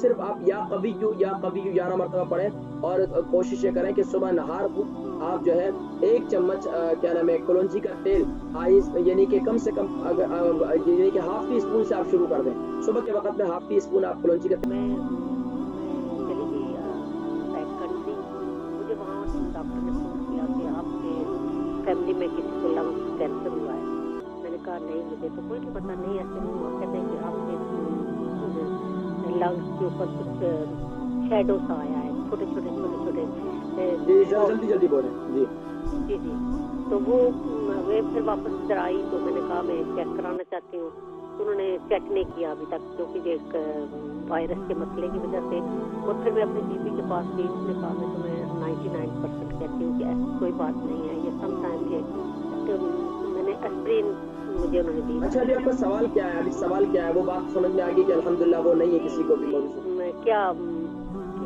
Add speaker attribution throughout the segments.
Speaker 1: صرف آپ یا قوی 11 مرتبہ پڑھیں اور کوشش یہ کریں کہ صبح نہار کو آپ جو ہے 1 چمچ کیا نام ہے کلونجی کا تیل یعنی کہ کم سے کم یعنی کہ ½ ٹی اسپون سے آپ شروع کر دیں. صبح کے وقت میں ½ ٹی اسپون آپ کلونجی کا تیل.
Speaker 2: چلی گئی بیک کنٹری. مجھے وہاں ڈاکٹر نے فون کیا کہ آپ کے فیملی میں کسی کو لنگ کینسر ہوا ہے. میں نے کہا نہیں مجھے تو کوئی نہیں پتا, نہیں ایسے نہیں ہوا. کہتے ہیں کہ آپ کے لنگس کے اوپر کچھ شیڈو سا آیا ہے, چھوٹے
Speaker 1: جلدی بولیں.
Speaker 2: جی تو وہ پھر واپس ادھر آئی تو میں نے کہا میں چیک کرانا چاہتی ہوں. انہوں نے چیک نہیں کیا ابھی تک کیونکہ ایک وائرس کے مسئلے کی وجہ سے. اور پھر میں اپنے جی پی کے پاس گئی, اس نے کہا میں تمہیں 99% کہتی ہوں کہ ایسی کوئی بات نہیں ہے, یہ سم ٹائم یہ میں نے اسپرین مجھے انہوں نے دی.
Speaker 1: اچھا ابھی آپ کا سوال کیا ہے؟ سوال کیا ہے وہ بات سمجھ میں آ گئی کہ الحمدللہ وہ نہیں ہے کسی کو بھی موجود.
Speaker 2: کیا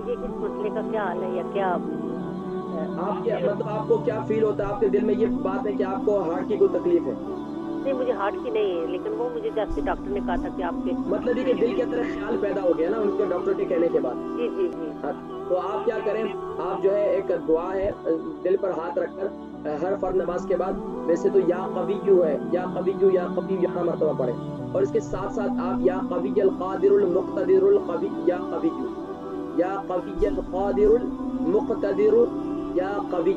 Speaker 2: یہ اس مسئلے کا کیا حال ہے یا کیا
Speaker 1: آپ کیا مطلب آپ کو کیا فیل ہوتا ہے؟ آپ کے دل میں یہ بات ہے کہ آپ کو ہارٹ کی کوئی تکلیف ہے؟
Speaker 2: نہیں مجھے ہارٹ کی نہیں ہے, لیکن وہ مجھے جیسے ڈاکٹر نے کہا تھا کہ آپ کے
Speaker 1: مطلب یہ کہ دل کے اندر خیال پیدا ہو گیا نا ان کے ڈاکٹر کے کہنے کے بعد.
Speaker 2: جی
Speaker 1: تو آپ کیا کریں, آپ جو ہے ایک دعا ہے دل پر ہاتھ رکھ کر ہر فرض نماز کے بعد ویسے تو یا قویو ہے, یا قویو 11 مرتبہ پڑھیں, اور اس کے ساتھ ساتھ آپ یا قوی القادر المقتدر القوی یا قوی القادر المقتدر یا قوی.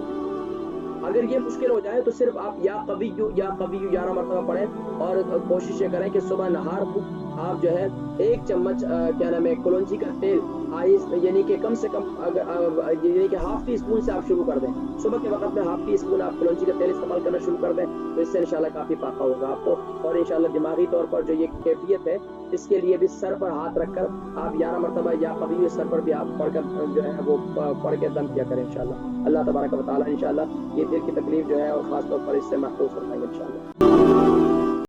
Speaker 1: اگر یہ مشکل ہو جائے تو صرف آپ یا قوی 11 مرتبہ پڑھیں اور کوشش یہ کریں کہ صبح نہار کو آپ جو ہے 1 چمچ کیا نام ہے کلونجی کا تیل یعنی کہ کم سے کم یعنی کہ ½ ٹی اسپون سے آپ شروع کر دیں. صبح کے وقت میں ½ ٹی اسپون آپ کلونجی کا تیل استعمال کرنا شروع کر دیں تو اس سے انشاءاللہ کافی فائدہ ہوگا آپ کو. اور انشاءاللہ دماغی طور پر جو یہ کیفیت ہے اس کے لیے بھی سر پر ہاتھ رکھ کر آپ 11 مرتبہ یا قوی سر پر بھی آپ پڑھ کر جو ہے وہ پڑھ کے دم کیا کریں انشاءاللہ. اللہ تبارک و تعالی انشاءاللہ یہ دل کی تکلیف جو ہے اور خاص طور پر اس سے محفوظ رکھیں گے انشاءاللہ.